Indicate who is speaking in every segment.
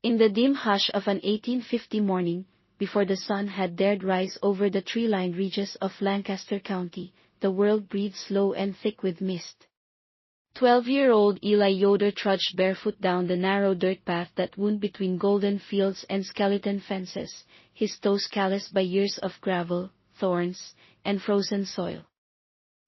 Speaker 1: In the dim hush of an 1850 morning, before the sun had dared rise over the tree-lined ridges of Lancaster County, the world breathed slow and thick with mist. 12-year-old Eli Yoder trudged barefoot down the narrow dirt path that wound between golden fields and skeleton fences, his toes calloused by years of gravel, thorns, and frozen soil.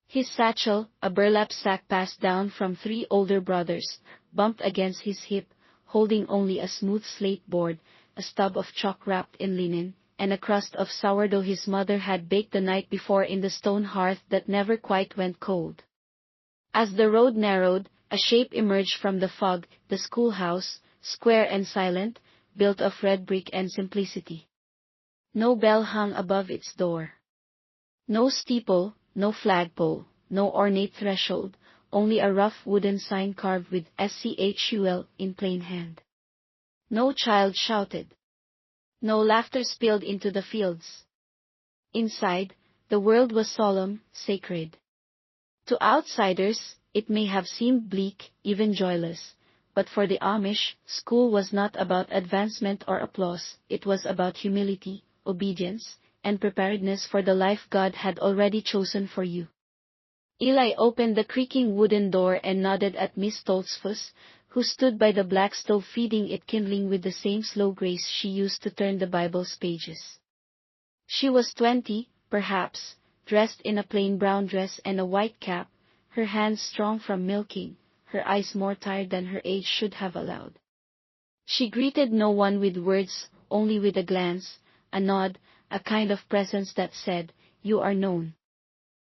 Speaker 1: His satchel, a burlap sack passed down from 3 older brothers, bumped against his hip, holding only a smooth slate board, a stub of chalk wrapped in linen, and a crust of sourdough his mother had baked the night before in the stone hearth that never quite went cold. As the road narrowed, a shape emerged from the fog, the schoolhouse, square and silent, built of red brick and simplicity. No bell hung above its door. No steeple, no flagpole, no ornate threshold, only a rough wooden sign carved with SCHUL in plain hand. No child shouted. No laughter spilled into the fields. Inside, the world was solemn, sacred. To outsiders, it may have seemed bleak, even joyless, but for the Amish, school was not about advancement or applause, it was about humility, obedience, and preparedness for the life God had already chosen for you. Eli opened the creaking wooden door and nodded at Miss Stoltzfus, who stood by the black stove feeding it kindling with the same slow grace she used to turn the Bible's pages. She was 20, perhaps, dressed in a plain brown dress and a white cap, her hands strong from milking, her eyes more tired than her age should have allowed. She greeted no one with words, only with a glance, a nod, a kind of presence that said, "You are known."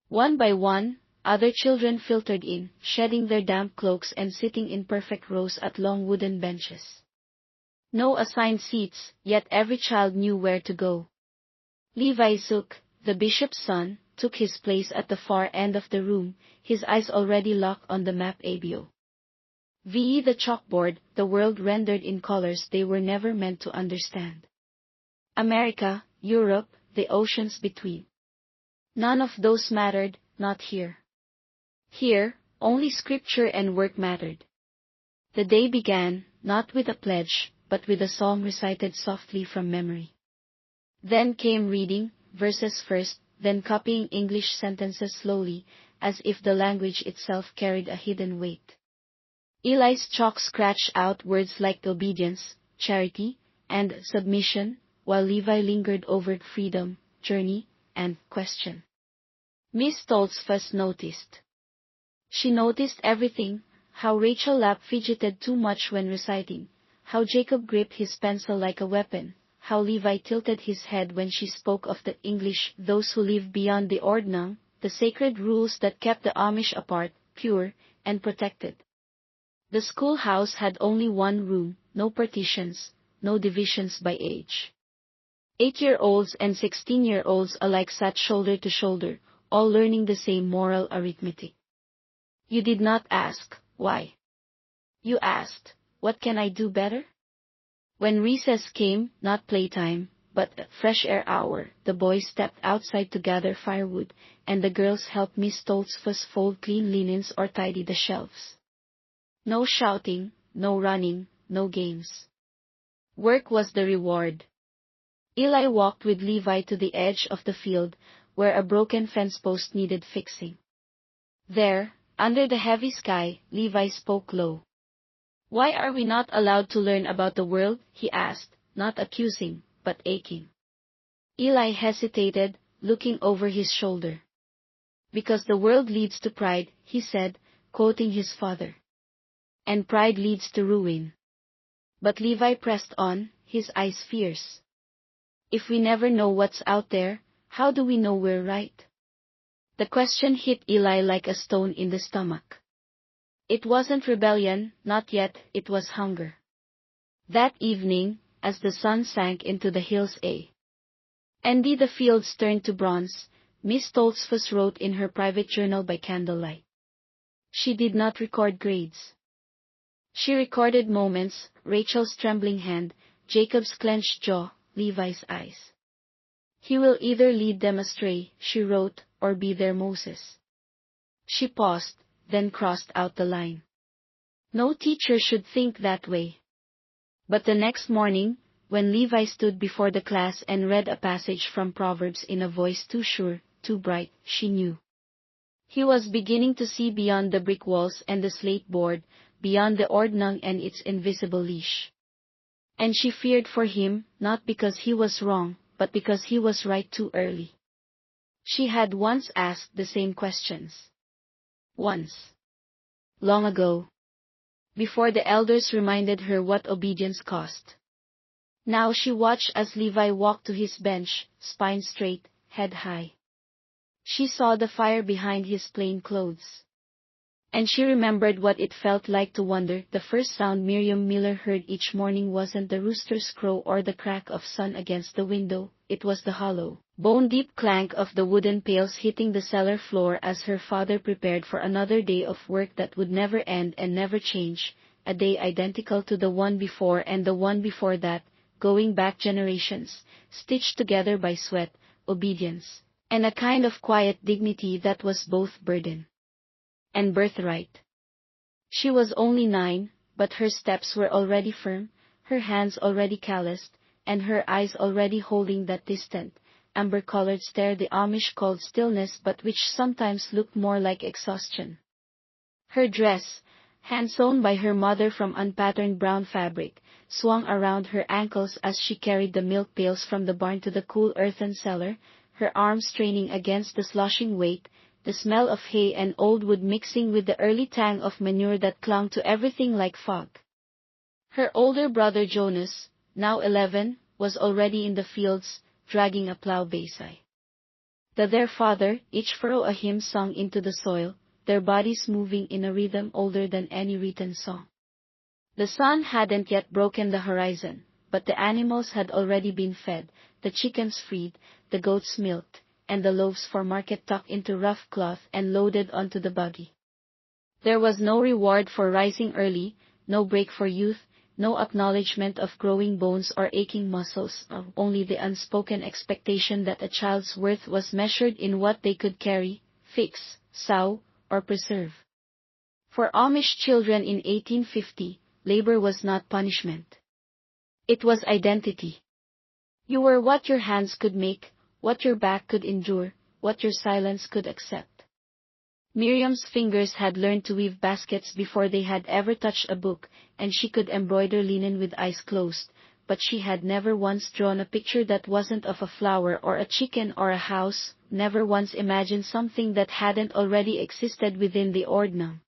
Speaker 1: One by one, other children filtered in, shedding their damp cloaks and sitting in perfect rows at long wooden benches. No assigned seats, yet every child knew where to go. Levi Zook, the bishop's son, took his place at the far end of the room, his eyes already locked on the map ABO. VE the chalkboard, the world rendered in colors they were never meant to understand. America, Europe, the oceans between. None of those mattered, not here. Here, only scripture and work mattered. The day began, not with a pledge, but with a psalm recited softly from memory. Then came reading, verses first, then copying English sentences slowly, as if the language itself carried a hidden weight. Eli's chalk scratched out words like obedience, charity, and submission, while Levi lingered over freedom, journey, and question. Miss Stoltzfus noticed. She noticed everything, how Rachel Lapp fidgeted too much when reciting, how Jacob gripped his pencil like a weapon, how Levi tilted his head when she spoke of the English, those who live beyond the ordnung, the sacred rules that kept the Amish apart, pure, and protected. The schoolhouse had only one room, no partitions, no divisions by age. 8-year-olds and 16-year-olds alike sat shoulder to shoulder, all learning the same moral arithmetic. You did not ask, why? You asked, what can I do better? When recess came, not playtime, but a fresh air hour, the boys stepped outside to gather firewood, and the girls helped Miss Stoltzfus fold clean linens or tidy the shelves. No shouting, no running, no games. Work was the reward. Eli walked with Levi to the edge of the field, where a broken fence post needed fixing. There, under the heavy sky, Levi spoke low. Why are we not allowed to learn about the world? He asked, not accusing, but aching. Eli hesitated, looking over his shoulder. Because the world leads to pride, he said, quoting his father. And pride leads to ruin. But Levi pressed on, his eyes fierce. If we never know what's out there, how do we know we're right? The question hit Eli like a stone in the stomach. It wasn't rebellion, not yet, it was hunger. That evening, as the sun sank into the hills and the fields turned to bronze, Miss Stoltzfus wrote in her private journal by candlelight. She did not record grades. She recorded moments, Rachel's trembling hand, Jacob's clenched jaw, Levi's eyes. He will either lead them astray, she wrote, or be their Moses. She paused, then crossed out the line. No teacher should think that way. But the next morning, when Levi stood before the class and read a passage from Proverbs in a voice too sure, too bright, she knew. He was beginning to see beyond the brick walls and the slate board, beyond the ordnung and its invisible leash. And she feared for him, not because he was wrong, but because he was right too early. She had once asked the same questions. Once. Long ago. Before the elders reminded her what obedience cost. Now she watched as Levi walked to his bench, spine straight, head high. She saw the fire behind his plain clothes. And she remembered what it felt like to wonder. The first sound Miriam Miller heard each morning wasn't the rooster's crow or the crack of sun against the window, it was the hollow, bone-deep clank of the wooden pails hitting the cellar floor as her father prepared for another day of work that would never end and never change, a day identical to the one before and the one before that, going back generations, stitched together by sweat, obedience, and a kind of quiet dignity that was both burden and birthright. She was only 9, but her steps were already firm, her hands already calloused, and her eyes already holding that distant, amber-colored stare the Amish called stillness but which sometimes looked more like exhaustion. Her dress, hand-sewn by her mother from unpatterned brown fabric, swung around her ankles as she carried the milk pails from the barn to the cool earthen cellar, her arms straining against the sloshing weight, the smell of hay and old wood mixing with the early tang of manure that clung to everything like fog. Her older brother Jonas, now 11, was already in the fields, dragging a plow beside their father, each furrow a hymn sung into the soil, their bodies moving in a rhythm older than any written song. The sun hadn't yet broken the horizon, but the animals had already been fed, the chickens freed, the goats milked, and the loaves for market tucked into rough cloth and loaded onto the buggy. There was no reward for rising early, no break for youth, no acknowledgement of growing bones or aching muscles, only the unspoken expectation that a child's worth was measured in what they could carry, fix, sew, or preserve. For Amish children in 1850, labor was not punishment. It was identity. You were what your hands could make, what your back could endure, what your silence could accept. Miriam's fingers had learned to weave baskets before they had ever touched a book, and she could embroider linen with eyes closed, but she had never once drawn a picture that wasn't of a flower or a chicken or a house, never once imagined something that hadn't already existed within the ordnung.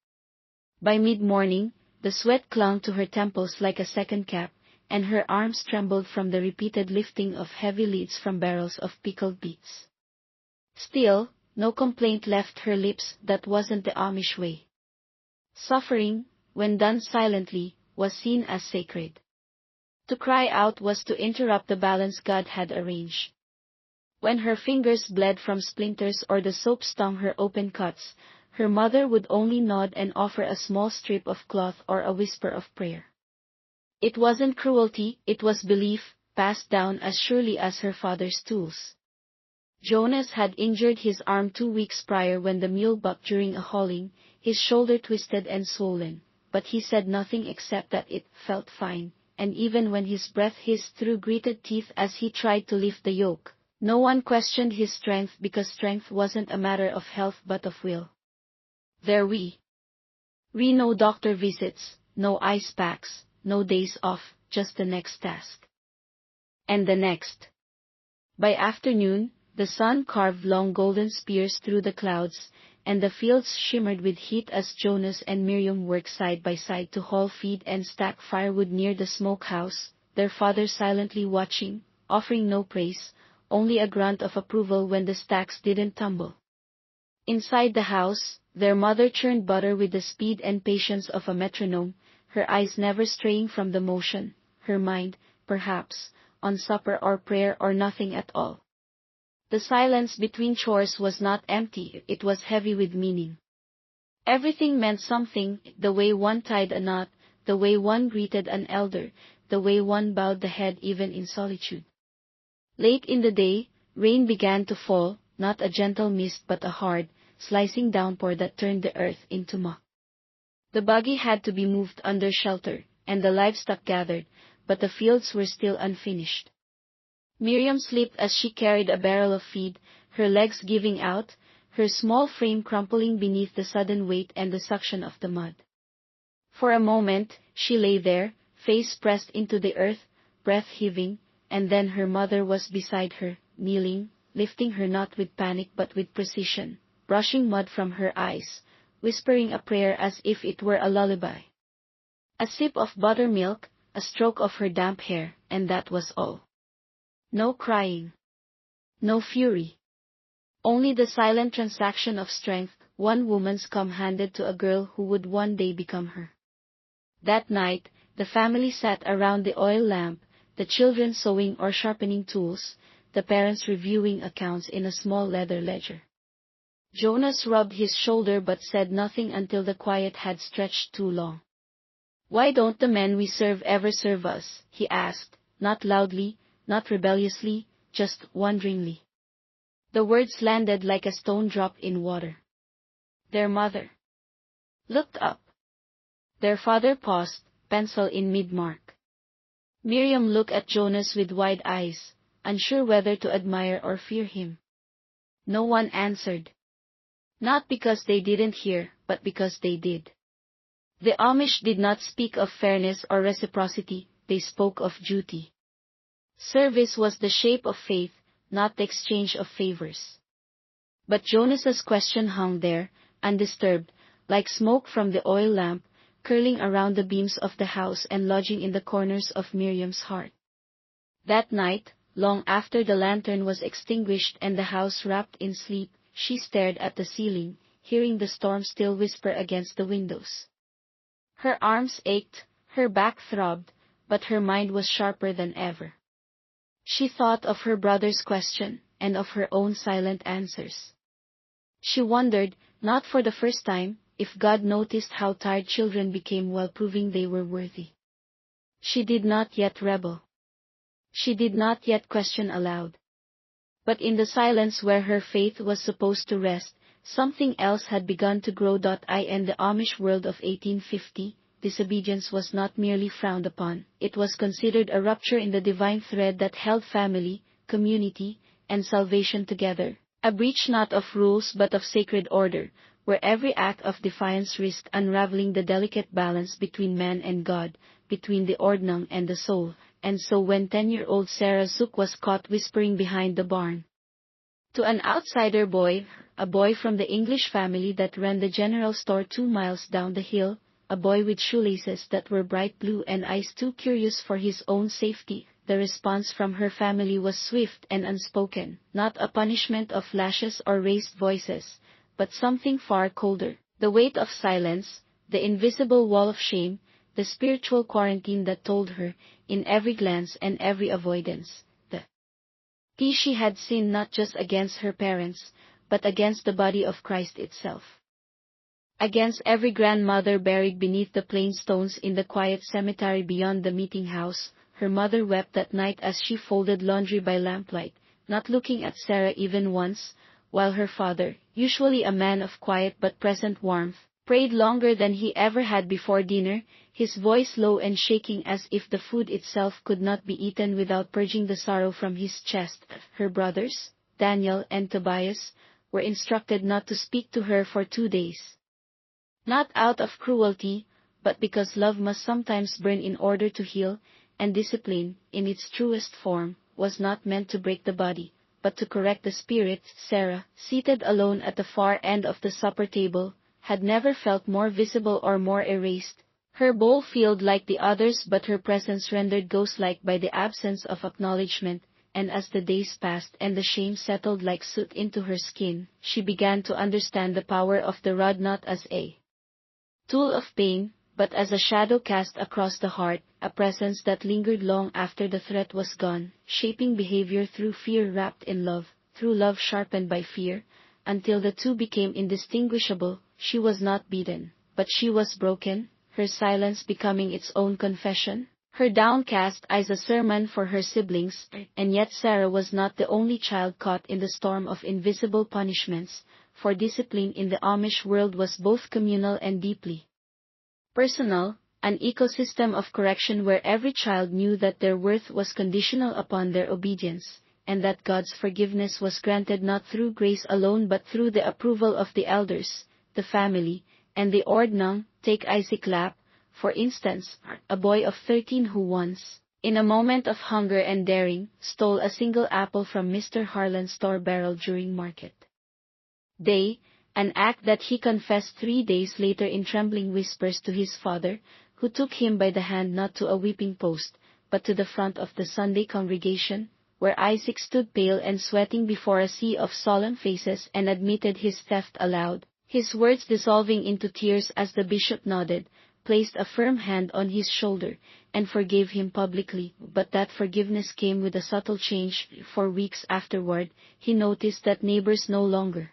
Speaker 1: By mid-morning, the sweat clung to her temples like a second cap, and her arms trembled from the repeated lifting of heavy lids from barrels of pickled beets. Still, no complaint left her lips. That wasn't the Amish way. Suffering, when done silently, was seen as sacred. To cry out was to interrupt the balance God had arranged. When her fingers bled from splinters or the soap stung her open cuts, her mother would only nod and offer a small strip of cloth or a whisper of prayer. It wasn't cruelty, it was belief, passed down as surely as her father's tools. Jonas had injured his arm 2 weeks prior when the mule bucked during a hauling, his shoulder twisted and swollen, but he said nothing except that it felt fine, and even when his breath hissed through gritted teeth as he tried to lift the yoke, no one questioned his strength because strength wasn't a matter of health but of will. There we no doctor visits, no ice packs, no days off, just the next task. And the next. By afternoon, the sun carved long golden spears through the clouds, and the fields shimmered with heat as Jonas and Miriam worked side by side to haul feed and stack firewood near the smokehouse, their father silently watching, offering no praise, only a grunt of approval when the stacks didn't tumble. Inside the house, their mother churned butter with the speed and patience of a metronome, her eyes never straying from the motion, her mind, perhaps, on supper or prayer or nothing at all. The silence between chores was not empty, it was heavy with meaning. Everything meant something, the way one tied a knot, the way one greeted an elder, the way one bowed the head even in solitude. Late in the day, rain began to fall, not a gentle mist but a hard, slicing downpour that turned the earth into muck. The buggy had to be moved under shelter, and the livestock gathered, but the fields were still unfinished. Miriam slipped as she carried a barrel of feed, her legs giving out, her small frame crumpling beneath the sudden weight and the suction of the mud. For a moment, she lay there, face pressed into the earth, breath heaving, and then her mother was beside her, kneeling, lifting her not with panic but with precision, brushing mud from her eyes, whispering a prayer as if it were a lullaby. A sip of buttermilk, a stroke of her damp hair, and that was all. No crying. No fury. Only the silent transaction of strength, one woman's come handed to a girl who would one day become her. That night, the family sat around the oil lamp, the children sewing or sharpening tools, the parents reviewing accounts in a small leather ledger. Jonas rubbed his shoulder but said nothing until the quiet had stretched too long. "Why don't the men we serve ever serve us?" he asked, not loudly, not rebelliously, just wonderingly. The words landed like a stone drop in water. Their mother looked up. Their father paused, pencil in mid-mark. Miriam looked at Jonas with wide eyes, unsure whether to admire or fear him. No one answered. Not because they didn't hear, but because they did. The Amish did not speak of fairness or reciprocity, they spoke of duty. Service was the shape of faith, not the exchange of favors. But Jonas's question hung there, undisturbed, like smoke from the oil lamp, curling around the beams of the house and lodging in the corners of Miriam's heart. That night, long after the lantern was extinguished and the house wrapped in sleep, she stared at the ceiling, hearing the storm still whisper against the windows. Her arms ached, her back throbbed, but her mind was sharper than ever. She thought of her brother's question, and of her own silent answers. She wondered, not for the first time, if God noticed how tired children became while proving they were worthy. She did not yet rebel. She did not yet question aloud. But in the silence where her faith was supposed to rest, something else had begun to grow. In the Amish world of 1850, disobedience was not merely frowned upon, it was considered a rupture in the divine thread that held family, community, and salvation together, a breach not of rules but of sacred order, where every act of defiance risked unraveling the delicate balance between man and God, between the ordnung and the soul. And so when 10-year-old Sarah Zook was caught whispering behind the barn to an outsider boy, a boy from the English family that ran the general store 2 miles down the hill, a boy with shoelaces that were bright blue and eyes too curious for his own safety, the response from her family was swift and unspoken, not a punishment of lashes or raised voices, but something far colder, the weight of silence, the invisible wall of shame, the spiritual quarantine that told her, in every glance and every avoidance, that she had sinned not just against her parents, but against the body of Christ itself. Against every grandmother buried beneath the plain stones in the quiet cemetery beyond the meeting house. Her mother wept that night as she folded laundry by lamplight, not looking at Sarah even once, while her father, usually a man of quiet but present warmth, prayed longer than he ever had before dinner, his voice low and shaking as if the food itself could not be eaten without purging the sorrow from his chest. Her brothers, Daniel and Tobias, were instructed not to speak to her for 2 days. Not out of cruelty, but because love must sometimes burn in order to heal, and discipline, in its truest form, was not meant to break the body, but to correct the spirit. Sarah, seated alone at the far end of the supper table, had never felt more visible or more erased. Her bowl filled like the others, but her presence rendered ghost-like by the absence of acknowledgement, and as the days passed and the shame settled like soot into her skin, she began to understand the power of the rod not as a tool of pain, but as a shadow cast across the heart, a presence that lingered long after the threat was gone, shaping behavior through fear wrapped in love, through love sharpened by fear, until the two became indistinguishable. She was not beaten, but she was broken, her silence becoming its own confession, her downcast eyes a sermon for her siblings. And yet Sarah was not the only child caught in the storm of invisible punishments, for discipline in the Amish world was both communal and deeply personal. An ecosystem of correction where every child knew that their worth was conditional upon their obedience, and that God's forgiveness was granted not through grace alone but through the approval of the elders, the family, and the ordnung. Take Isaac Lapp, for instance, a boy of 13 who once, in a moment of hunger and daring, stole a single apple from Mr. Harlan's store barrel during market day, an act that he confessed 3 days later in trembling whispers to his father, who took him by the hand not to a whipping post, but to the front of the Sunday congregation, where Isaac stood pale and sweating before a sea of solemn faces and admitted his theft aloud, his words dissolving into tears as the bishop nodded, placed a firm hand on his shoulder, and forgave him publicly. But that forgiveness came with a subtle change, for weeks afterward, he noticed that neighbors no longer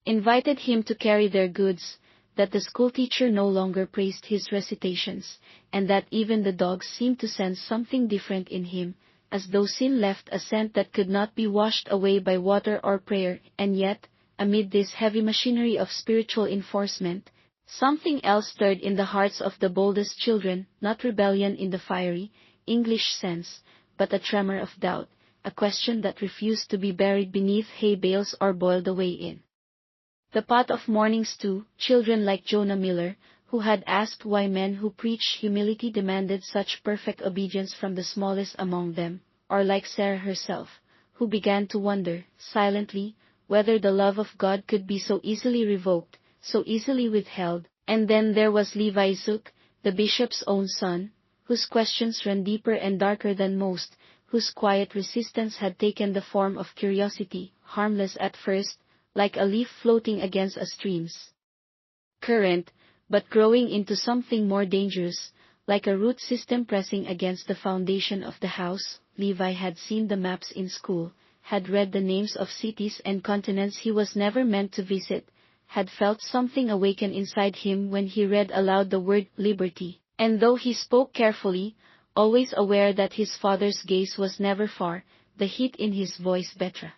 Speaker 1: invited him to carry their goods, that the schoolteacher no longer praised his recitations, and that even the dogs seemed to sense something different in him, as though sin left a scent that could not be washed away by water or prayer. And yet, amid this heavy machinery of spiritual enforcement, something else stirred in the hearts of the boldest children, not rebellion in the fiery, English sense, but a tremor of doubt, a question that refused to be buried beneath hay bales or boiled away in the pot of morning stew. Children like Jonah Miller, who had asked why men who preached humility demanded such perfect obedience from the smallest among them, or like Sarah herself, who began to wonder, silently, whether the love of God could be so easily revoked, so easily withheld. And then there was Levi Zook, the bishop's own son, whose questions ran deeper and darker than most, whose quiet resistance had taken the form of curiosity, harmless at first, like a leaf floating against a stream's current, but growing into something more dangerous, like a root system pressing against the foundation of the house. Levi had seen the maps in school, had read the names of cities and continents he was never meant to visit, had felt something awaken inside him when he read aloud the word liberty, and though he spoke carefully, always aware that his father's gaze was never far, the heat in his voice betrayed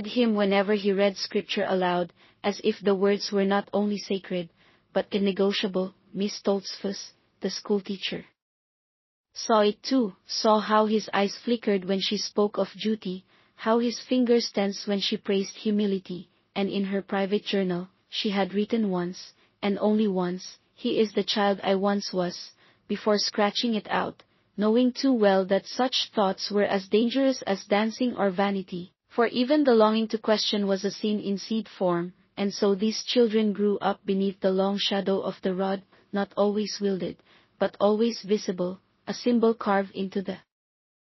Speaker 1: him whenever he read scripture aloud, as if the words were not only sacred, but negotiable. Miss Stoltzfus, the schoolteacher, saw it too, saw how his eyes flickered when she spoke of duty, how his fingers tensed when she praised humility, and in her private journal, she had written once, and only once, "He is the child I once was," before scratching it out, knowing too well that such thoughts were as dangerous as dancing or vanity, for even the longing to question was a sin in seed form. And so these children grew up beneath the long shadow of the rod, not always wielded, but always visible, a symbol carved into the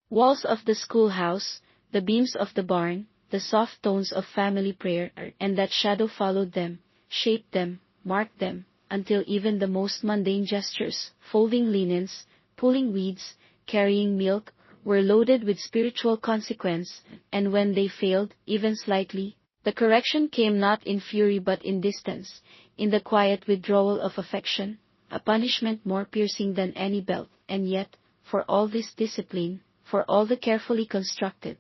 Speaker 1: walls of the schoolhouse, the beams of the barn, the soft tones of family prayer. And that shadow followed them, shaped them, marked them, until even the most mundane gestures, folding linens, pulling weeds, carrying milk, were loaded with spiritual consequence. And when they failed, even slightly, the correction came not in fury but in distance, in the quiet withdrawal of affection, a punishment more piercing than any belt. And yet, for all this discipline, for all the carefully constructed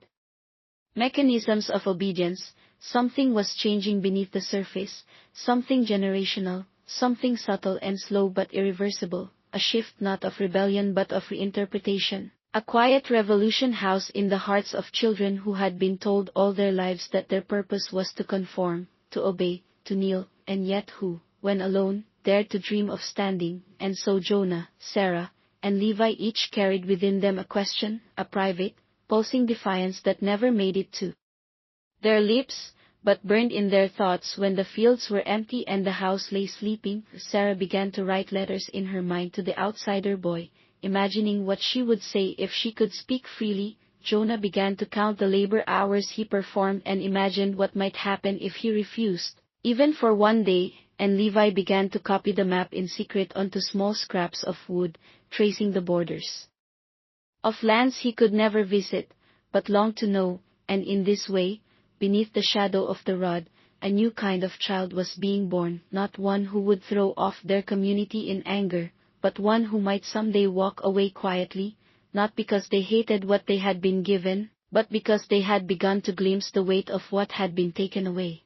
Speaker 1: mechanisms of obedience, something was changing beneath the surface, something generational, something subtle and slow but irreversible, a shift not of rebellion but of reinterpretation. A quiet revolution housed in the hearts of children who had been told all their lives that their purpose was to conform, to obey, to kneel, and yet who, when alone, dared to dream of standing. And so Jonah, Sarah, and Levi each carried within them a question, a private, pulsing defiance that never made it to their lips, but burned in their thoughts. When the fields were empty and the house lay sleeping, Sarah began to write letters in her mind to the outsider boy, imagining what she would say if she could speak freely. Jonah began to count the labor hours he performed and imagined what might happen if he refused, even for one day. And Levi began to copy the map in secret onto small scraps of wood, tracing the borders of lands he could never visit, but longed to know. And in this way, beneath the shadow of the rod, a new kind of child was being born, not one who would throw off their community in anger, but one who might someday walk away quietly, not because they hated what they had been given, but because they had begun to glimpse the weight of what had been taken away.